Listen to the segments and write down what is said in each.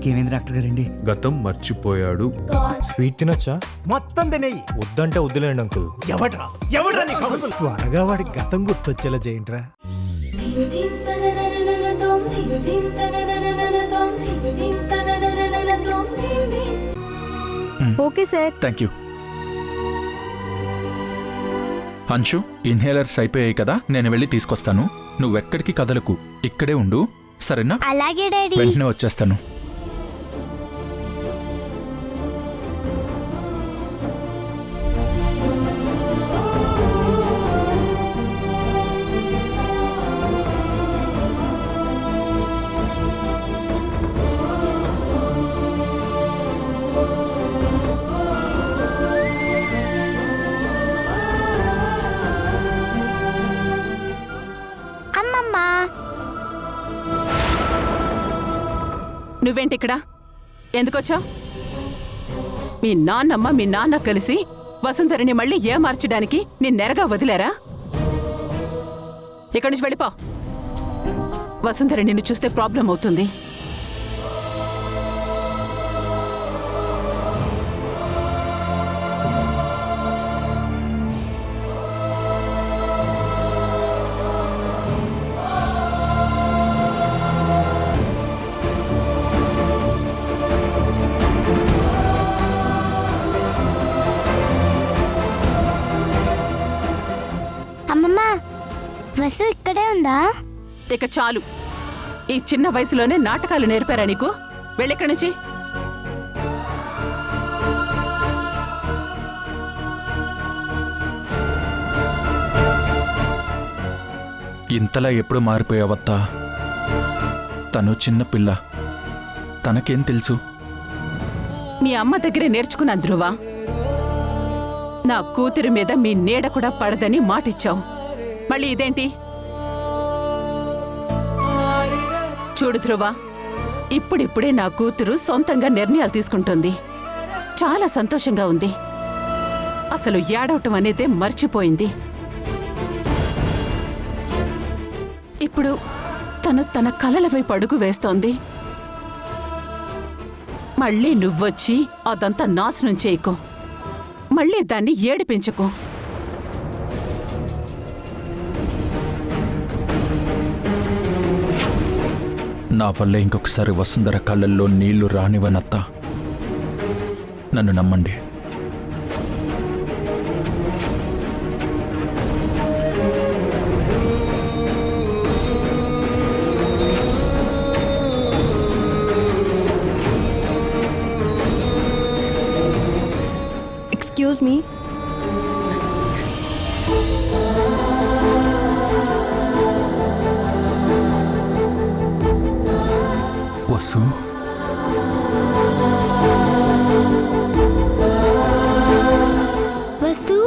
బావకి ఏమైంది డాక్టర్ గారండి? గతం మర్చిపోయాడు. స్వీట్ తినొచ్చా? మొత్తం తినేయి. వద్దంటే వద్దులేండి అంకుల్. ఎవడ్రా నీకు అంకుల్? త్వరగా వాడికి గతం గుర్తొచ్చేలా చేయండిరా. Okay sir. Thank you. Anshu, inhalers అయిపోయాయి కదా, నేను వెళ్ళి తీసుకొస్తాను. నువ్వెక్కడికి కదలకు, ఇక్కడే ఉండు, సరేనా? అలాగే డాడీ. వెంటనే వచ్చేస్తాను. నువ్వేంటిక్కడ? ఎందుకొచ్చావు? మీ నాన్నమ్మ మీ నాన్న కలిసి వసుంధరని మళ్ళీ ఏమార్చడానికి నిన్నెరగా వదిలేరా? ఇక్కడి నుంచి వెళ్ళిపో. వసుంధర నిన్ను చూస్తే ప్రాబ్లం అవుతుంది. వసు ఇక్కడే ఉందా? ఇక చాలు. ఈ చిన్న వయసులోనే నాటకాలు నేర్పారా నీకు? వెళ్ళిక్కడి నుంచి. ఇంతలా ఎప్పుడు మారిపోయావత్తా? తను చిన్న పిల్ల, తనకేం తెలుసు? మీ అమ్మ దగ్గరే నేర్చుకున్నా ధ్రువ. నా కూతురి మీద మీ నీడ కూడా పడదని మాటిచ్చావు. మళ్ళీ ఇదేంటి? చూడు ధ్రువ, ఇప్పుడిప్పుడే నా కూతురు సొంతంగా నిర్ణయాలు తీసుకుంటుంది. చాలా సంతోషంగా ఉంది. అసలు ఏడవటం అనేదే మర్చిపోయింది. ఇప్పుడు తను తన కలల వైపు అడుగు వేస్తోంది. మళ్ళీ నువ్వొచ్చి అదంతా నాశనం చేయకు. మళ్ళీ దాన్ని ఏడిపించకు. నా వల్ల ఇంకొకసారి వసుంధర కళ్ళల్లో నీళ్లు రానివనత్తా. నన్ను నమ్మండి. Excuse me. వసు, వసు,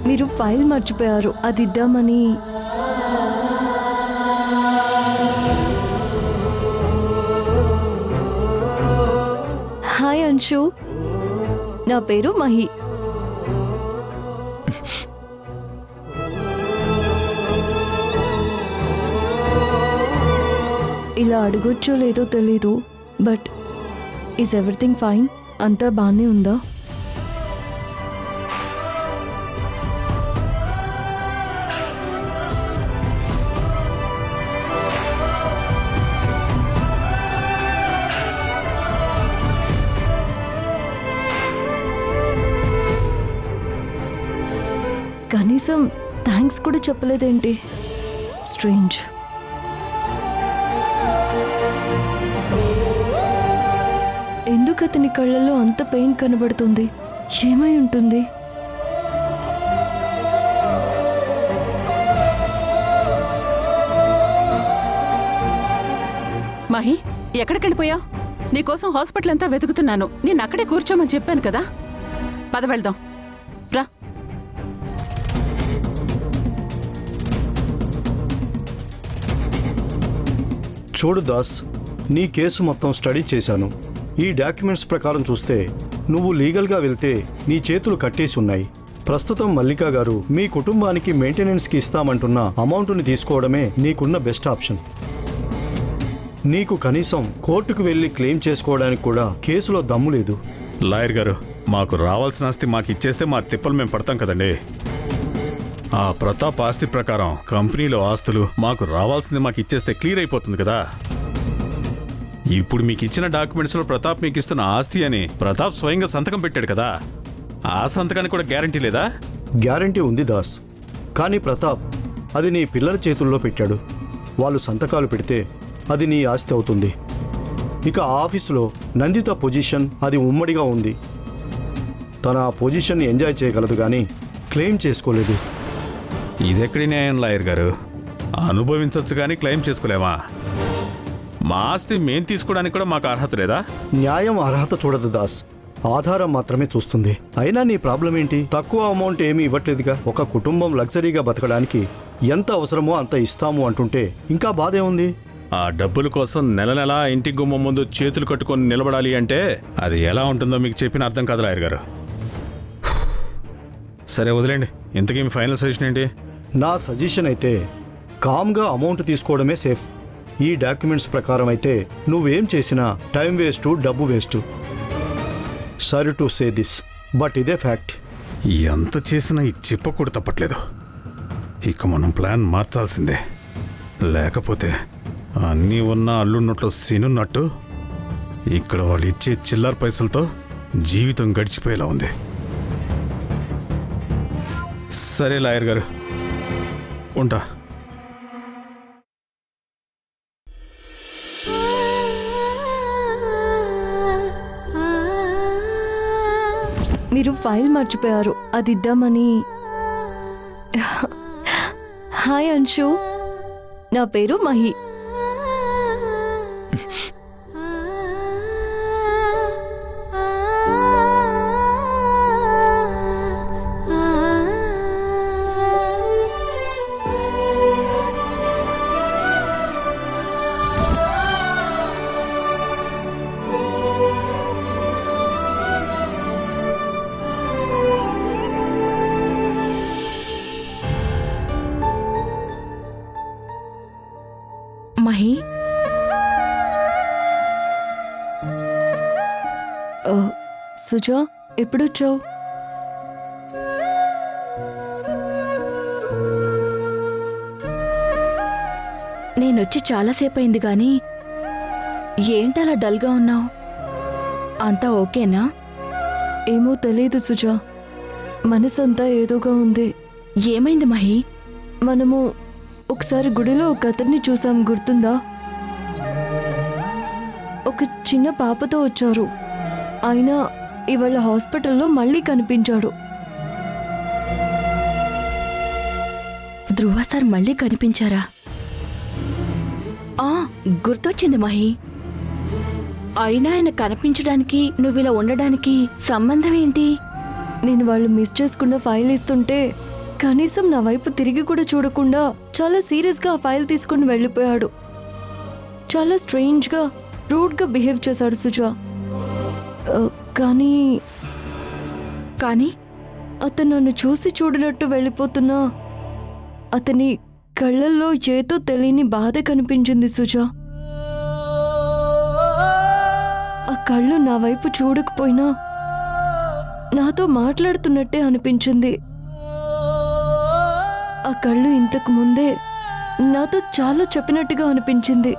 మీరు ఫైల్ మర్చిపోయారు, అది ఇద్దామని. హాయ్ అంశు, నా పేరు మహి. ఇలా అడగొచ్చో లేదో తెలీదు, బట్ ఈజ్ ఎవ్రీథింగ్ ఫైన్? అంతా బాగానే ఉందా? కనీసం థ్యాంక్స్ కూడా చెప్పలేదేంటి? స్ట్రేంజ్. ఎందుకు అతని కళ్ళల్లో అంత పెయిన్ కనబడుతుంది? ఏమై ఉంటుంది? మహి, ఎక్కడికెళ్ళిపోయావు? నీకోసం హాస్పిటల్ అంతా వెతుకుతున్నాను. నేను అక్కడే కూర్చోమని చెప్పాను కదా. పద వెళ్దాం రా. చూడు దాస్, నీ కేసు మొత్తం స్టడీ చేశాను. ఈ డాక్యుమెంట్స్ ప్రకారం చూస్తే నువ్వు లీగల్గా వెళ్తే నీ చేతులు కట్టేసి ఉన్నాయి. ప్రస్తుతం మల్లికా గారు మీ కుటుంబానికి మెయింటెనెన్స్కి ఇస్తామంటున్న అమౌంట్ని తీసుకోవడమే నీకున్న బెస్ట్ ఆప్షన్. నీకు కనీసం కోర్టుకు వెళ్ళి క్లెయిమ్ చేసుకోవడానికి కూడా కేసులో దమ్ము లేదు. లాయర్ గారు, మాకు రావాల్సిన ఆస్తి మాకు ఇచ్చేస్తే మా తిప్పలు మేము పడతాం కదండి. ఆ ప్రతాప్ ఆస్తి ప్రకారం కంపెనీలో ఆస్తులు మాకు రావాల్సింది మాకు ఇచ్చేస్తే క్లియర్ అయిపోతుంది కదా. ఇప్పుడు మీకు ఇచ్చిన డాక్యుమెంట్స్లో ప్రతాప్ మీకు ఇస్తున్న ఆస్తి అని ప్రతాప్ స్వయంగా సంతకం పెట్టాడు కదా, ఆ సంతకానికి కూడా గ్యారంటీ లేదా? గ్యారంటీ ఉంది దాస్, కానీ ప్రతాప్ అది నీ పిల్లల చేతుల్లో పెట్టాడు. వాళ్ళు సంతకాలు పెడితే అది నీ ఆస్తి అవుతుంది. ఇక ఆఫీసులో నందిత పొజిషన్ అది ఉమ్మడిగా ఉంది. తన ఆ పొజిషన్ని ఎంజాయ్ చేయగలదు కానీ క్లెయిమ్ చేసుకోలేదు. ఇదెక్కడి న్యాయం లాయర్ గారు? అనుభవించవచ్చు కానీ క్లెయిమ్ చేసుకోలేమా? మా ఆస్తి మేం తీసుకోవడానికి కూడా మాకు అర్హత లేదా? న్యాయం అర్హత చూడదు దాస్, ఆధారం మాత్రమే చూస్తుంది. అయినా నీ ప్రాబ్లం ఏంటి? తక్కువ అమౌంట్ ఏమీ ఇవ్వట్లేదుగా. ఒక కుటుంబం లగ్జరీగా బతకడానికి ఎంత అవసరమో అంత ఇస్తాము అంటుంటే ఇంకా బాధే ఉంది. ఆ డబ్బుల కోసం నెల నెల ఇంటి గుమ్మం ముందు చేతులు కట్టుకొని నిలబడాలి అంటే అది ఎలా ఉంటుందో మీకు చెప్పిన అర్థం కాదు లాయర్ గారు. సరే వదిలేండి, ఇంతకీ మీ ఫైనల్ సజెషన్ ఏంటి? నా సజెషన్ అయితే కామ్గా అమౌంట్ తీసుకోవడమే సేఫ్. ఈ డాక్యుమెంట్స్ ప్రకారం అయితే నువ్వేం చేసినా టైం వేస్ట్, డబ్బు waste. Sorry to say this, but ఇదే ఫ్యాక్ట్. ఎంత చేసినా ఈ చిప్ప కూడా తప్పట్లేదు. ఇక మనం ప్లాన్ మార్చాల్సిందే, లేకపోతే అన్నీ ఉన్న అల్లున్నట్లో సీనున్నట్టు ఇక్కడ వాళ్ళు ఇచ్చే చిల్లర పైసలతో జీవితం గడిచిపోయేలా ఉంది. సరే లాయర్ గారు, ఉంటా. మీరు ఫైల్ మర్చిపోయారు, అది ఇద్దామని. హాయ్ అంశు, నా పేరు మహి. మహి, సుజా ఎప్పుడొచ్చావు? నేనొచ్చి చాలాసేపు అయింది గాని ఏంటలా డల్గా ఉన్నావు? అంతా ఓకేనా? ఏమో తెలియదు సుజా, మనసంతా ఏదోగా ఉంది. ఏమైంది మహి? మనము ఒకసారి గుడిలో ఒక అతన్ని చూసాం, గుర్తుందా? ఒక చిన్న పాపతో వచ్చారు. ఆయన ఇవాళ హాస్పిటల్లో మళ్ళీ కనిపించాడు. ధ్రువ సార్ మళ్ళీ కనిపించారా? గుర్తొచ్చింది మహి. అయినా ఆయన కనిపించడానికి నువ్విలా ఉండడానికి సంబంధం ఏంటి? నేను వాళ్ళు మిస్ చేసుకున్న ఫైల్ ఇస్తుంటే కనీసం నా వైపు తిరిగి కూడా చూడకుండా చాలా సీరియస్గా ఆ ఫైల్ తీసుకుని వెళ్ళిపోయాడు. చాలా స్ట్రేంజ్గా, రూడ్గా బిహేవ్ చేశాడు సుజా. కానీ అతను నన్ను చూసి చూడనట్టు వెళ్ళిపోతున్నా అతని కళ్ళల్లో ఏదో తెలియని బాధ కనిపించింది సుజా. ఆ కళ్ళు నా వైపు చూడకపోయినా నాతో మాట్లాడుతున్నట్టే అనిపించింది. ఆ కళ్ళు ఇంతకు ముందే నాతో చాలా చెప్పినట్టుగా అనిపించింది.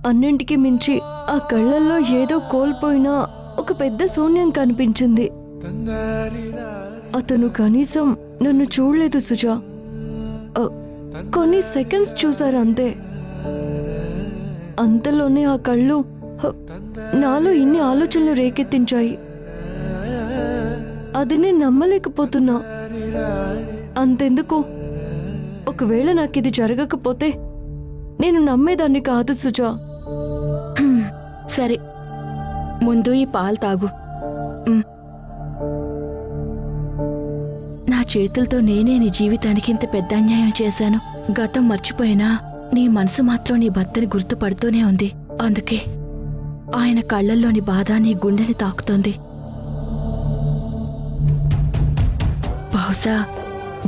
అన్నింటికి మించి ఆ కళ్ళల్లో ఏదో కోల్పోయినా ఒక పెద్ద శూన్యం కనిపించింది. అతను కనీసం నన్ను చూడలేదు సుజా. కొన్ని సెకండ్స్ చూశారు అంతే. అంతలోనే ఆ కళ్ళు నాలో ఇన్ని ఆలోచనలు రేకెత్తించాయి. అది నేను నమ్మలేకపోతున్నా. అంతెందుకు, ఒకవేళ నాకిది జరగకపోతే నేను నమ్మేదాన్ని కాదు సుజా. సరే, ముందు ఈ పాలు తాగు. నా చేతులతో నేనే నీ జీవితానికి ఇంత పెద్ద అన్యాయం చేశాను. గతం మర్చిపోయినా నీ మనసు మాత్రం నీ భర్తని గుర్తుపడుతూనే ఉంది. అందుకే ఆయన కళ్ళల్లోని బాధ నీ గుండెని తాకుతోంది. బహుశా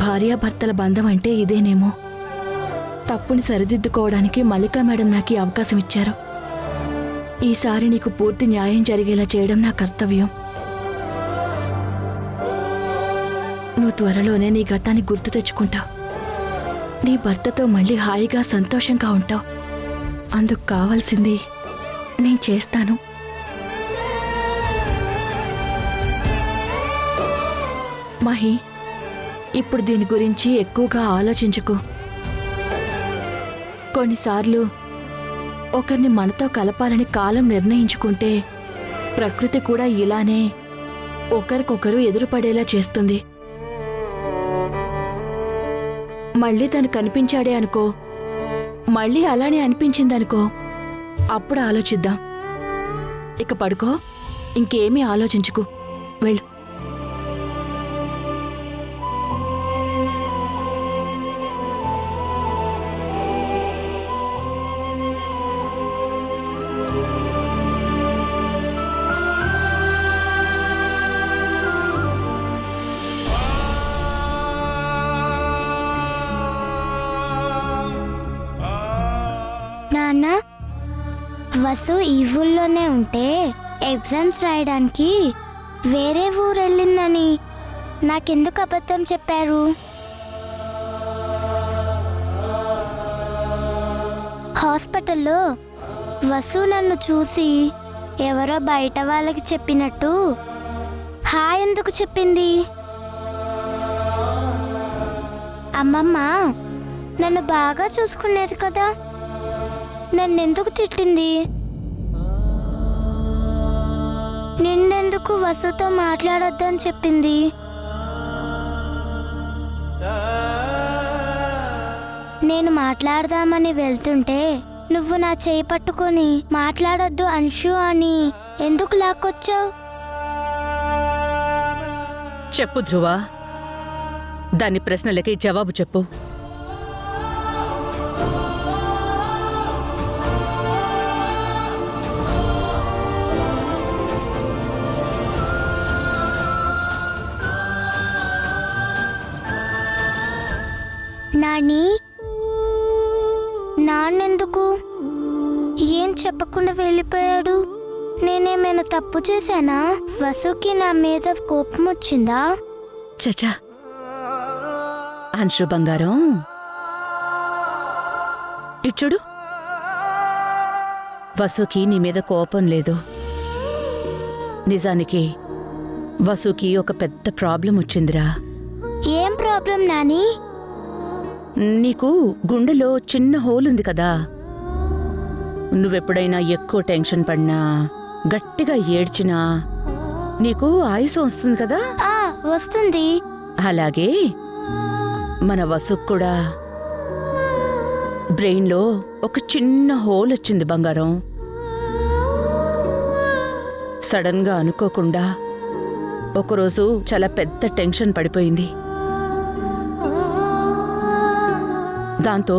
భార్యాభర్తల బంధం అంటే ఇదేనేమో. తప్పుని సరిదిద్దుకోవడానికి మల్లికా మేడం నాకు ఈ అవకాశం ఇచ్చారు. ఈసారి నీకు పూర్తి న్యాయం జరిగేలా చేయడం నా కర్తవ్యం. నువ్వు త్వరలోనే నీ గతాన్ని గుర్తు తెచ్చుకుంటావు. నీ భర్తతో మళ్ళీ హాయిగా సంతోషంగా ఉంటావు. అందుకు కావాల్సింది నేను చేస్తాను. మహి, ఇప్పుడు దీని గురించి ఎక్కువగా ఆలోచించుకో. కొన్నిసార్లు ఒకరిని మనతో కలపాలని కాలం నిర్ణయించుకుంటే ప్రకృతి కూడా ఇలానే ఒకరికొకరు ఎదురుపడేలా చేస్తుంది. మళ్ళీ తను కనిపించాడే అనుకో, మళ్ళీ అలానే అనిపించిందనుకో, అప్పుడు ఆలోచిద్దాం. ఇక పడుకో, ఇంకేమీ ఆలోచించుకు, వెళ్ళు. నాన్న, వసు ఈ ఊళ్ళోనే ఉంటే ఎగ్జామ్స్ రాయడానికి వేరే ఊరు వెళ్ళిందని నాకెందుకు అబద్ధం చెప్పారు? హాస్పిటల్లో వసు నన్ను చూసి ఎవరో బయట వాళ్ళకి చెప్పినట్టు హాయ్ ఎందుకు చెప్పింది? అమ్మమ్మ నన్ను బాగా చూసుకునేది కదా, నన్నెందుకు తిట్టింది? నిన్నెందుకు వసుతో మాట్లాడొద్దని చెప్పింది? నేను మాట్లాడదామని వెళ్తుంటే నువ్వు నా చేయి పట్టుకొని మాట్లాడొద్దు అంశు అని ఎందుకు లాక్కొచ్చావు? చెప్పు ధ్రువ, దాని ప్రశ్నలకి జవాబు చెప్పు. నాని, నాన్నెందుకు ఏం చెప్పకుండా వెళ్ళిపోయాడు? నేనేమైనా తప్పు చేశానా? వసుకి నా మీద కోపం వచ్చిందా? చచా, అంశు బంగారం, ఇచ్చుడు, వసుకి నీ మీద కోపం లేదు. నిజానికి వసుకి ఒక పెద్ద ప్రాబ్లం వచ్చిందిరా. ఏం ప్రాబ్లం నాని? నీకు గుండెలో చిన్న హోల్ ఉంది కదా, నువ్వెప్పుడైనా ఎక్కువ టెన్షన్ పడినా, గట్టిగా ఏడ్చినా నీకు ఆయాసం వస్తుంది కదా? వస్తుంది. అలాగే మన వసుకు కూడా బ్రెయిన్లో ఒక చిన్న హోల్ వచ్చింది బంగారం. సడన్గా అనుకోకుండా ఒకరోజు చాలా పెద్ద టెన్షన్ పడిపోయింది. దాంతో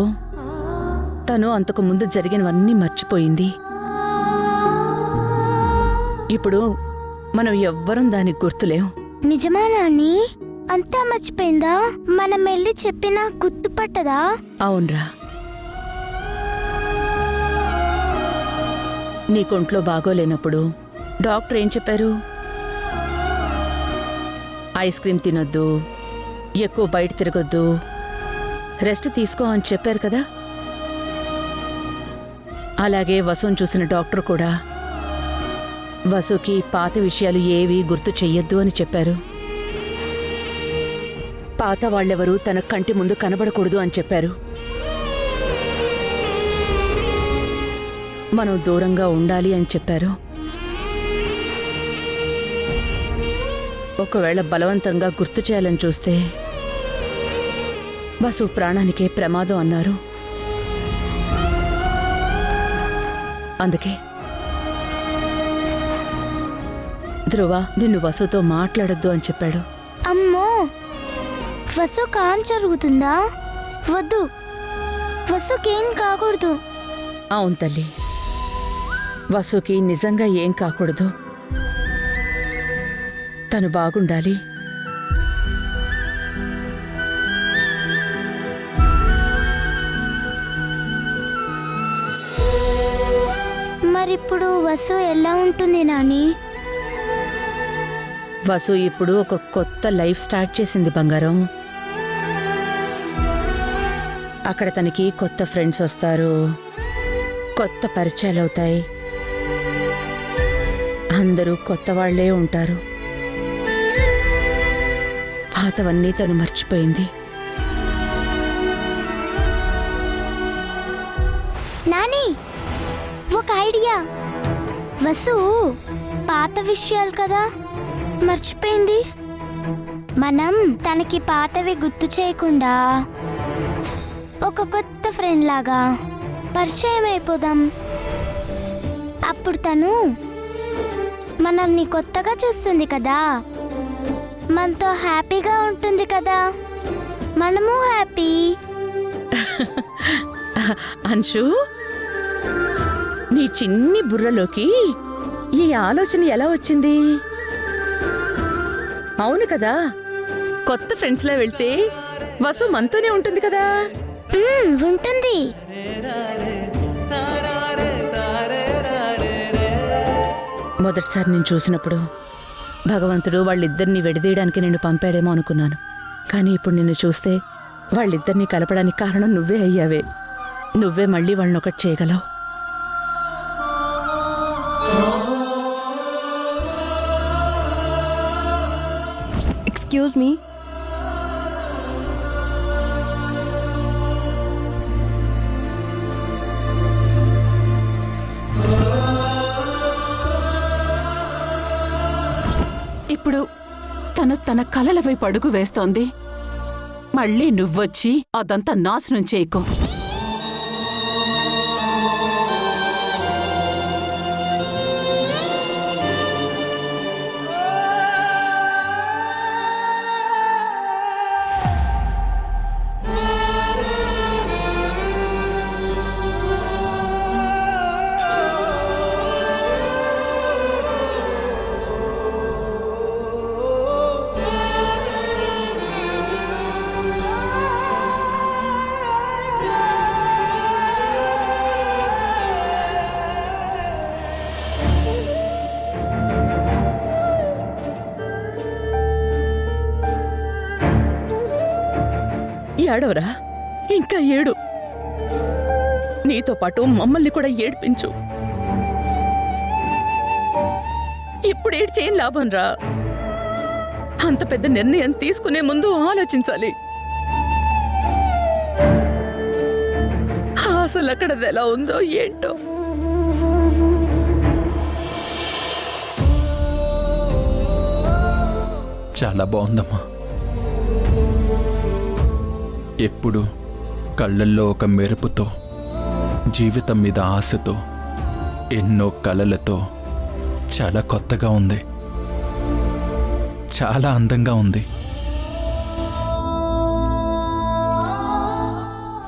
తను అంతకు ముందు జరిగినవన్నీ మర్చిపోయింది. ఇప్పుడు మనం ఎవ్వరం దానికి గుర్తులేం. నిజమా నాని? అంతా మర్చిపోయిందా? మనం వెళ్ళి చెప్పినా గుర్తుపట్టదా? అవునరా, నీకొంట్లో బాగోలేనప్పుడు డాక్టర్ ఏం చెప్పారు? ఐస్ క్రీమ్ తినొద్దు, ఎక్కువ బయట తిరగొద్దు, రెస్ట్ తీసుకో అని చెప్పారు కదా. అలాగే వసుని చూసిన డాక్టర్ కూడా వసుకి పాత విషయాలు ఏవీ గుర్తు చెయ్యొద్దు అని చెప్పారు. పాత వాళ్ళెవరూ తన కంటి ముందు కనబడకూడదు అని చెప్పారు. మనం దూరంగా ఉండాలి అని చెప్పారు. ఒకవేళ బలవంతంగా గుర్తు చేయాలని చూస్తే వసు ప్రాణానికే ప్రమాదం అన్నారు. అందుకే ధ్రువ నిన్ను వసుతో మాట్లాడొద్దు అని చెప్పాడు. అమ్మో, వసు కాం జరుగుతుందా? వద్దు, వసుకేం కాకూడదు. అవును తల్లి, వసుకి నిజంగా ఏం కాకూడదు. తను బాగుండాలి. మరిప్పుడు వసు ఎలా ఉంటుంది నాని? వసు ఇప్పుడు ఒక కొత్త లైఫ్ స్టార్ట్ చేసింది బంగారం. అక్కడ తనకి కొత్త ఫ్రెండ్స్ వస్తారు, కొత్త పరిచయాలు అవుతాయి, అందరూ కొత్త వాళ్లే ఉంటారు. పాతవన్నీ తను మర్చిపోయింది. నాని, ఒక ఐడియా. వసు పాత విషయాలు కదా మర్చిపోయింది. మనం తనకి పాతవి గుర్తు చేయకుండా ఒక కొత్త ఫ్రెండ్ లాగా పరిచయం అయిపోదాం. అప్పుడు తను మనల్ని కొత్తగా చూస్తుంది కదా, మనతో హ్యాపీగా ఉంటుంది కదా, మనము హ్యాపీ. అంశు, నీ చిన్ని బుర్రలోకి ఈ ఆలోచన ఎలా వచ్చింది? అవును కదా, కొత్త ఫ్రెండ్స్లా వెళ్తే వసు మనతోనే ఉంటుంది కదా. ఉంటుంది. మొదటిసారి నేను చూసినప్పుడు భగవంతుడు వాళ్ళిద్దరినీ విడదీయడానికి నిన్ను పంపాడేమో అనుకున్నాను. కానీ ఇప్పుడు నిన్ను చూస్తే వాళ్ళిద్దరినీ కలపడానికి కారణం నువ్వే అయ్యావే. నువ్వే మళ్ళీ వాళ్ళని ఒకటి చేయగలవు. Excuse me. ఇప్పుడు తను తన కలల వైపు అడుగు వేస్తోంది. మళ్ళీ నువ్వొచ్చి అదంతా నాశనం చేయకు. ఏడవరా, ఇంకా ఏడు. నీతో పాటు మమ్మల్ని కూడా ఏడ్పించు. ఇప్పుడు ఏడ్చేం లాభం రా. అంత పెద్ద నిర్ణయం తీసుకునే ముందు ఆలోచించాలి. అసలు అక్కడది ఎలా ఉందో ఏంటో. చాలా బాగుందమ్మా. ఎప్పుడు కళ్ళల్లో ఒక మెరుపుతో, జీవితం మీద ఆశతో, ఎన్నో కలలతో చాలా కొత్తగా ఉంది. చాలా అందంగా ఉంది.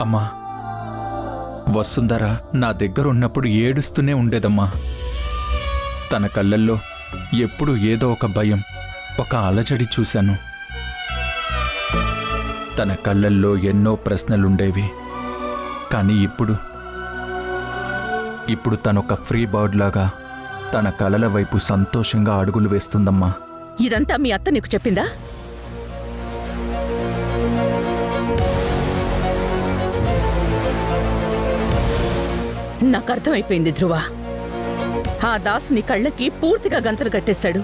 అమ్మా, వసుంధర నా దగ్గర ఉన్నప్పుడు ఏడుస్తూనే ఉండేదమ్మా. తన కళ్ళల్లో ఎప్పుడు ఏదో ఒక భయం, ఒక అలజడి చూశాను. తన కళ్ళల్లో ఎన్నో ప్రశ్నలుండేవి. కానీ ఇప్పుడు తనొక ఫ్రీ బర్డ్ లాగా తన కలల వైపు సంతోషంగా అడుగులు వేస్తుందమ్మా. ఇదంతా మీ అత్త నీకు చెప్పిందా? నాకు అర్థమైపోయింది ధ్రువ. ఆ దాస్ నీ కళ్ళకి పూర్తిగా గంతలు కట్టేశాడు.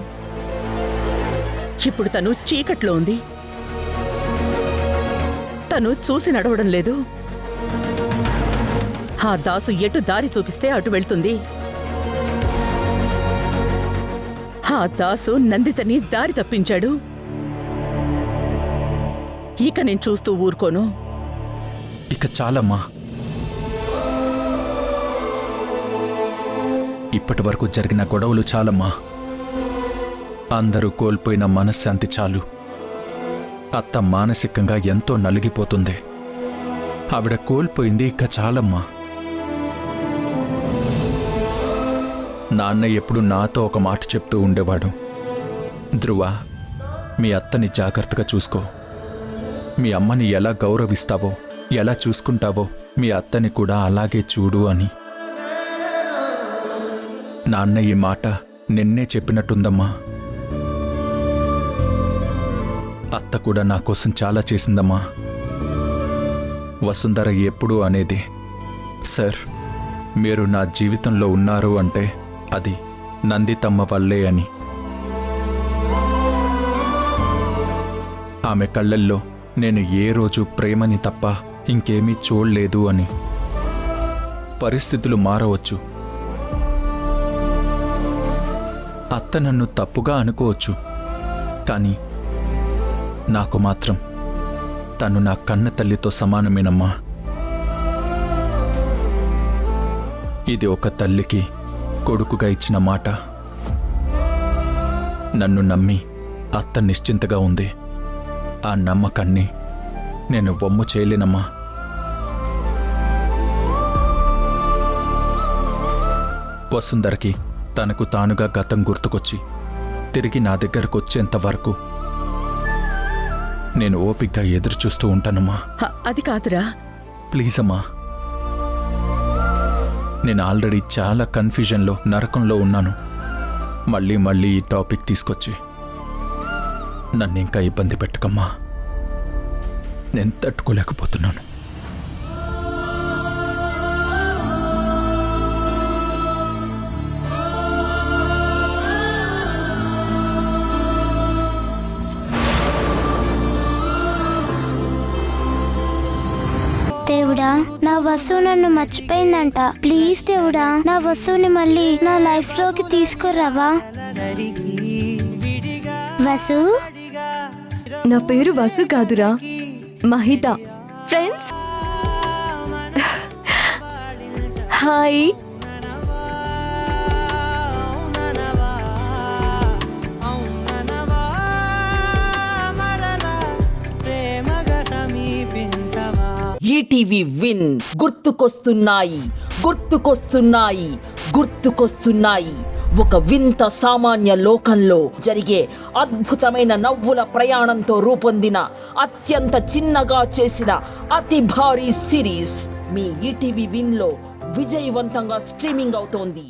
ఇప్పుడు తను చీకట్లో ఉంది. తను చూసి నడవడం లేదు. ఆ దాసు ఎటు దారి చూపిస్తే అటు వెళ్తుంది. ఆ దాసు నందితని దారి తప్పించాడు. ఇక నేను చూస్తూ ఊరుకోను. ఇక చాలమ్మా. ఇప్పటి వరకు జరిగిన గొడవలు చాలమ్మా. అందరూ కోల్పోయిన మనశ్శాంతి చాలు. అత్త మానసికంగా ఎంతో నలిగిపోతుంది. ఆవిడ కోల్పోయింది ఇక చాలమ్మా. నాన్న ఎప్పుడు నాతో ఒక మాట చెప్తూ ఉండేవాడు, ధ్రువ, మీ అత్తని జాగ్రత్తగా చూసుకో. మీ అమ్మని ఎలా గౌరవిస్తావో, ఎలా చూసుకుంటావో మీ అత్తని కూడా అలాగే చూడు అని. నాన్న ఈ మాట నిన్నే చెప్పినట్టుందమ్మా. అత్త కూడా నా కోసం చాలా చేసిందమ్మా. వసుంధర ఎప్పుడూ అనేది, సార్ మీరు నా జీవితంలో ఉన్నారు అంటే అది నందితమ్మ వల్లే అని. ఆమె కళ్ళల్లో నేను ఏ రోజు ప్రేమని తప్ప ఇంకేమీ చూడలేదు అని. పరిస్థితులు మారవచ్చు, అత్త నన్ను తప్పుగా అనుకోవచ్చు, కానీ నాకు మాత్రం తను నా కన్న తల్లితో సమానమేనమ్మా. ఇది ఒక తల్లికి కొడుకుగా ఇచ్చిన మాట. నన్ను నమ్మి అత్త నిశ్చింతగా ఉంది. ఆ నమ్మకాన్ని నేను వమ్ము చేయలేనమ్మా. వసుంధరకి తనకు తానుగా గతం గుర్తుకొచ్చి తిరిగి నా దగ్గరకు వచ్చేంత వరకు నేను ఓపిగ్గా ఎదురు చూస్తూ ఉంటానమ్మా. అది కాదురా. ప్లీజ్ అమ్మా, నేను ఆల్రెడీ చాలా కన్ఫ్యూజన్లో నరకంలో ఉన్నాను. మళ్ళీ మళ్ళీ ఈ టాపిక్ తీసుకొచ్చి నన్ను ఇంకా ఇబ్బంది పెట్టకమ్మా. నేను తట్టుకోలేకపోతున్నాను. దేవుడా, నా వస్తువు నన్ను మర్చిపోయిందంట. ప్లీజ్ దేవుడా, నా వస్తువుని మళ్ళీ నా లైఫ్ లోకి తీసుకురావా. వసు, నా పేరు వసు కాదురా, Mahitha. Friends, hi. ETV win గుర్తుకొస్తున్నాయి, గుర్తుకొస్తున్నాయి, గుర్తుకొస్తున్నాయి. ఒక వింత సామాన్య లోకంలో జరిగే అద్భుతమైన నవ్వుల ప్రయాణంతో రూపొందిన అత్యంత చిన్నగా చేసిన అతి భారీ సిరీస్ మీ ఈటీవీ విన్ లో విజయవంతంగా స్ట్రీమింగ్ అవుతోంది.